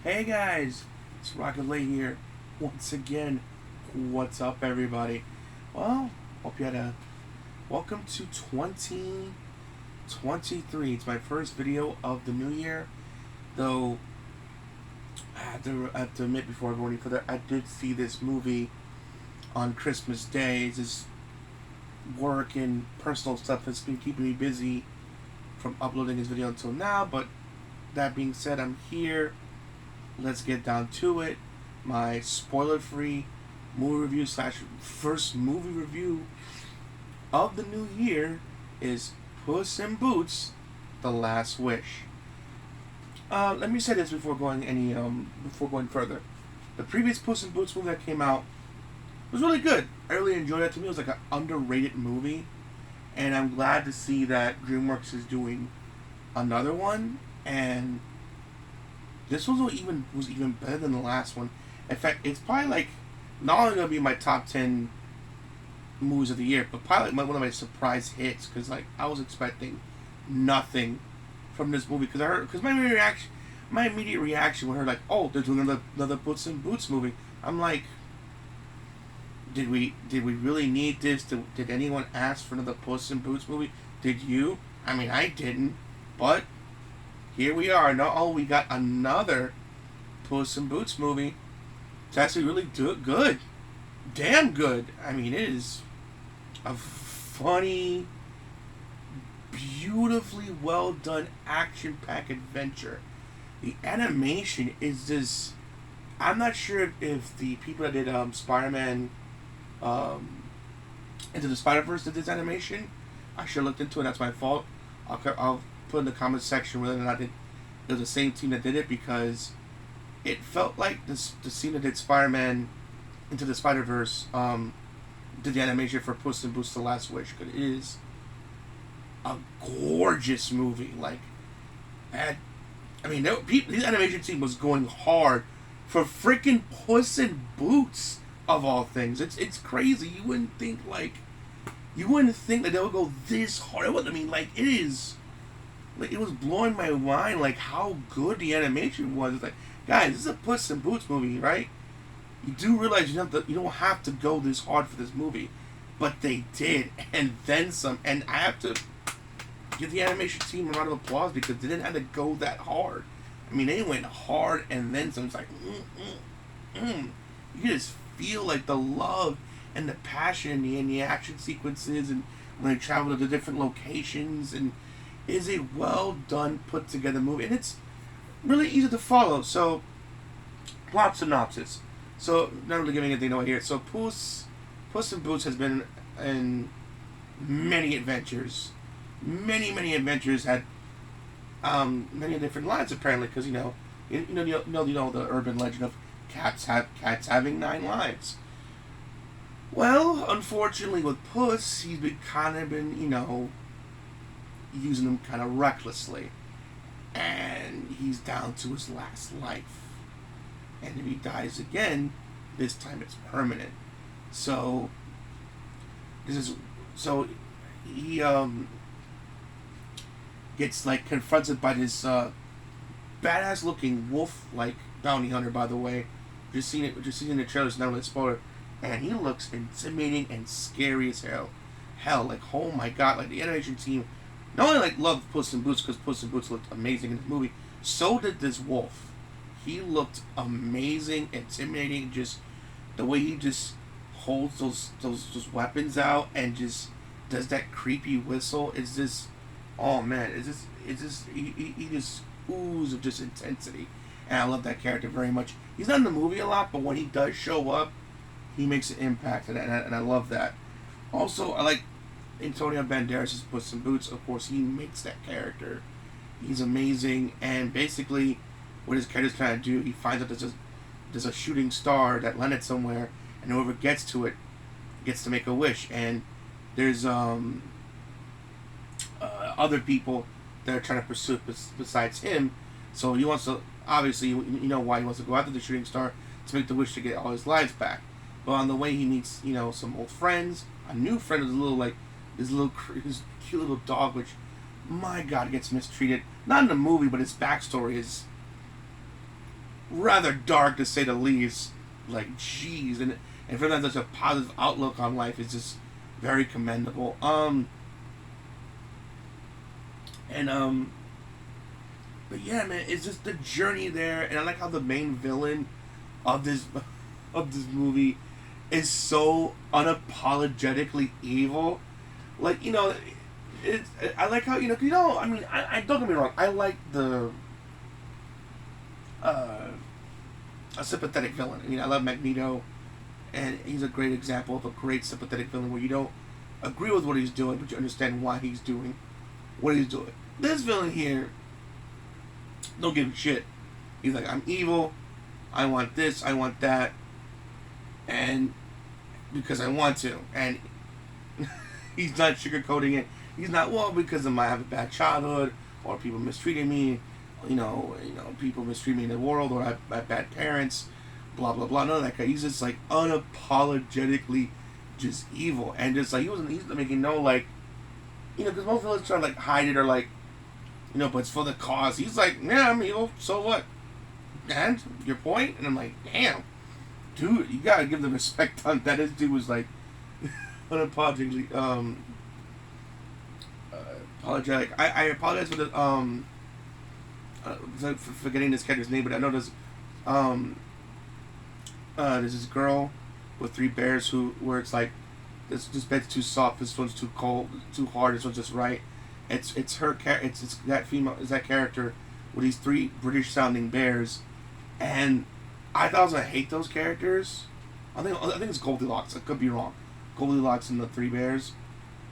Hey guys, it's Rockingtheblade here. Once again, what's up everybody? Well, hope you had a welcome to 2023. It's my first video of the new year. Though I have to admit before I go any further, I did see this movie on Christmas Day. Just work and personal stuff has been keeping me busy from uploading this video until now, but that being said, I'm here. Let's get down to it. My spoiler-free movie review slash first movie review of the new year is Puss in Boots: The Last Wish. Let me say this before going further. The previous Puss in Boots movie that came out was really good. I really enjoyed it. To me, it was like an underrated movie, and I'm glad to see that DreamWorks is doing another one. And this was even better than the last one. In fact, it's probably like not only gonna be my top 10 movies of the year, but probably like one of my surprise hits because like I was expecting nothing from this movie because my immediate reaction when I heard like, oh, they're doing another Puss in Boots movie. I'm like, did we really need this? Did anyone ask for another Puss in Boots movie? Did you? I mean, I didn't, but here we are. No, we got another Puss in Boots movie. It's actually really good. Damn good. I mean, it is a funny, beautifully well done action-packed adventure. The animation is just... I'm not sure if the people that did Spider-Man Into the Spider-Verse did this animation. I should have looked into it. That's my fault. I'll put in the comment section whether or not it was the same team that did it, because it felt like the scene that did Spider-Man Into the Spider-Verse did the animation for Puss in Boots: The Last Wish, because it is a gorgeous movie. Like, this animation team was going hard for freaking Puss in Boots of all things. It's crazy. You wouldn't think that they would go this hard. It was blowing my mind, like, how good the animation was. It's like, guys, this is a Puss in Boots movie, right? You do realize you don't have to go this hard for this movie, but they did, and then some. And I have to give the animation team a round of applause because they didn't have to go that hard. I mean, they went hard and then some. It's like, You just feel like the love and the passion in the action sequences, and when they travel to the different locations, and is a well done, put together movie, and it's really easy to follow. So, plot synopsis. So, not really giving anything away here. So, Puss in Boots has been in many adventures. Many adventures had many different lines apparently, because you know the urban legend of cats having 9 lives. Well, unfortunately with Puss, he's been using them kind of recklessly, and he's down to his last life. And if he dies again, this time it's permanent. So he gets like confronted by this badass looking wolf like bounty hunter. By the way, just seen in the trailers, not really a spoiler, and he looks intimidating and scary as hell. Like, oh my god, like the animation team not only like loved Puss in Boots because Puss in Boots looked amazing in the movie, so did this wolf. He looked amazing, intimidating. Just the way he just holds those weapons out and just does that creepy whistle. It's just, oh man, he just oozes of just intensity, and I love that character very much. He's not in the movie a lot, but when he does show up, he makes an impact, and I love that. Also, I like Antonio Banderas' Puss in Boots. Of course, he makes that character. He's amazing, and basically, what his character's trying to do, he finds out there's a shooting star that landed somewhere, and whoever gets to it gets to make a wish. And there's other people that are trying to pursue it besides him. So he wants to, obviously, you know why he wants to go after the shooting star, to make the wish to get all his lives back. But on the way, he meets some old friends. A new friend is his cute little dog, which, my God, gets mistreated. Not in the movie, but his backstory is rather dark to say the least. Like, jeez, and for them to have such a positive outlook on life is just very commendable. And but yeah, man, it's just the journey there, and I like how the main villain of this of this movie is so unapologetically evil. Like, it's, I like how, I mean, I don't get me wrong, I like the a sympathetic villain. I mean, I love Magneto, and he's a great example of a great sympathetic villain where you don't agree with what he's doing, but you understand why he's doing what he's doing. This villain here don't give a shit. He's like, I'm evil, I want this, I want that, and because I want to, and he's not sugarcoating it. He's not, well, because I have a bad childhood, or people mistreating me, people mistreat me in the world, or I have bad parents, blah blah blah. None of that guy. He's just like unapologetically just evil, and just like he's making no like, because most villains try to like hide it or like, but it's for the cause. He's like, yeah, I'm evil, so what? And your point? And I'm like, damn, dude, you gotta give them respect on that. This dude was like unapologetically apologetic. I apologize for the for forgetting this character's name, but I know there's this girl with 3 bears where it's like this bed's too soft, this one's too cold, too hard, this one's just right. It's that character with these 3 British sounding bears, and I thought I was gonna hate those characters. I think it's Goldilocks. I could be wrong. Goldilocks and the 3 bears,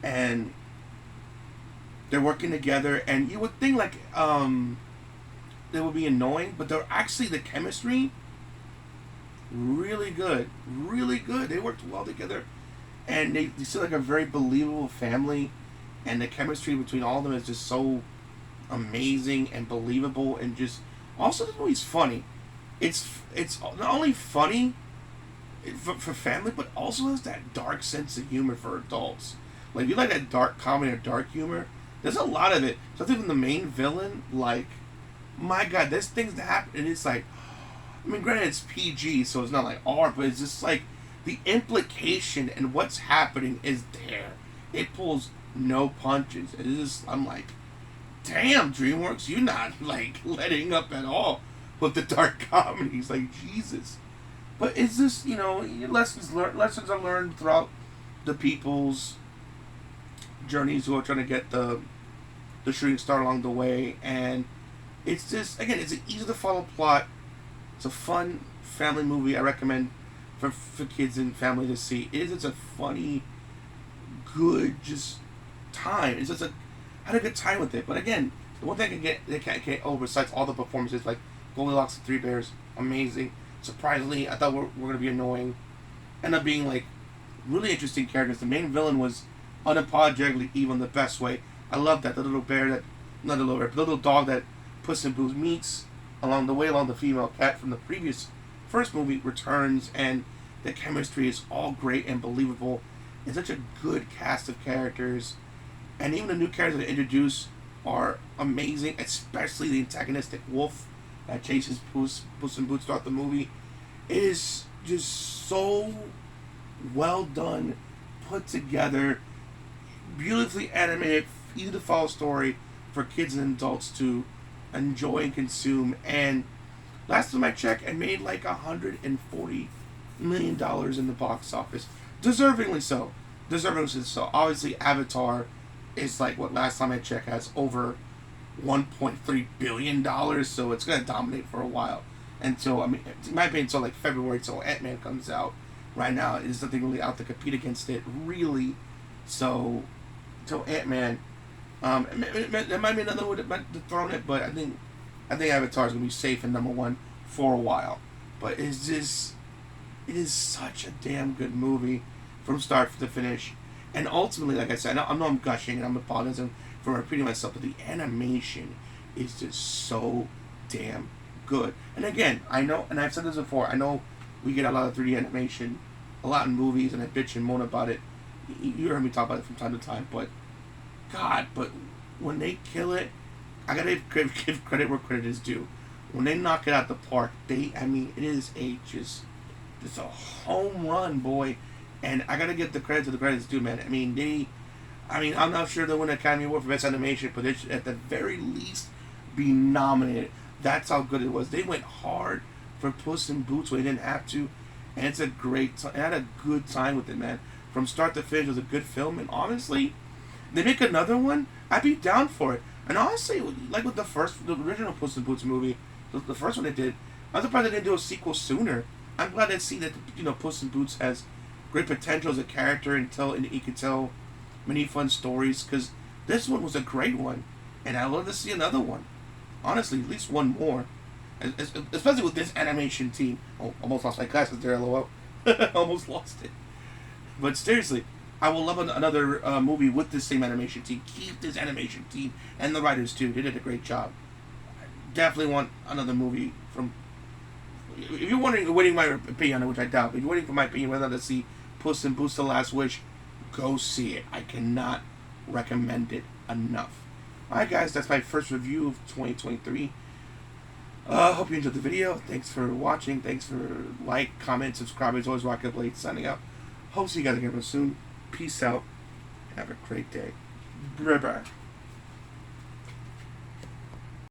and they're working together, and you would think like they would be annoying, but they're actually, the chemistry really good, really good. They worked well together, and they seem like a very believable family, and the chemistry between all of them is just so amazing and believable, and just also this movie's funny. It's not only funny for family, but also has that dark sense of humor for adults. Like, if you like that dark comedy or dark humor, there's a lot of it. So I think from the main villain, like, my God, there's things that happen, and it's like, I mean, granted it's PG, so it's not like R, but it's just like the implication and what's happening is there. It pulls no punches. It's just, I'm like, damn, DreamWorks, you're not like letting up at all with the dark comedies. Like, Jesus. But it's just, lessons are learned throughout the people's journeys who are trying to get the shooting star along the way, and it's just, again, it's an easy to follow plot. It's a fun family movie. I recommend for kids and family to see. It's a funny, good, just time. It's just I had a good time with it. But again, the one thing they can't get over, besides all the performances, like Goldilocks and 3 Bears, amazing. Surprisingly, I thought we're gonna be annoying. End up being like really interesting characters. The main villain was unapologetically evil in the best way. I love that the little little dog that Puss in Boots meets along the way, along the female cat from the first movie returns, and the chemistry is all great and believable. It's such a good cast of characters, and even the new characters that they introduce are amazing, especially the antagonistic wolf that chases Puss in Boots throughout the movie. It is just so well done, put together, beautifully animated, easy to follow story for kids and adults to enjoy and consume. And last time I checked, it made like $140 million in the box office. Deservingly so. Obviously, Avatar is like, what, last time I checked, has over $1.3 billion, so it's going to dominate for a while. Until, I mean, it might be until like February, until Ant-Man comes out. Right now, there's nothing really out to compete against it, really. So, until Ant-Man, there might be another one that might dethrone it, but I think Avatar is going to be safe and number 1 for a while. But it is such a damn good movie from start to finish. And ultimately, like I said, I know I'm gushing and I'm apologizing for repeating myself, but the animation is just so damn good. And again, I know, and I've said this before, I know we get a lot of 3D animation, a lot in movies, and I bitch and moan about it. You heard me talk about it from time to time, but God, but when they kill it, I gotta give credit where credit is due. when they knock it out the park, I mean, it is it's a home run, boy. And I gotta give the credit to the credits due, man. I'm not sure they'll win an Academy Award for Best Animation, but they should at the very least be nominated. That's how good it was. They went hard for Puss in Boots when they didn't have to, and it's a great. I had a good time with it, man. From start to finish, it was a good film, and honestly, they make another one, I'd be down for it. And honestly, like with the original Puss in Boots movie, the first one they did, I'm surprised they didn't do a sequel sooner. I'm glad to see that Puss in Boots has great potential as a character and he could tell many fun stories. Because this one was a great one, and I'd love to see another one. Honestly, at least one more, especially with this animation team. Oh, almost lost my glasses there, lol. Almost lost it. But seriously, I will love another movie with this same animation team. Keep this animation team and the writers too. They did a great job. I definitely want another movie from. If you're waiting my opinion on it, which I doubt, if you're waiting for my opinion whether to see Puss in Boots: The Last Wish, go see it. I cannot recommend it enough. Alright guys, that's my first review of 2023. Hope you enjoyed the video. Thanks for watching. Thanks for comment, subscribe. It's always Rockingtheblade signing out. Hope to see you guys again real soon. Peace out. Have a great day. Bye bye.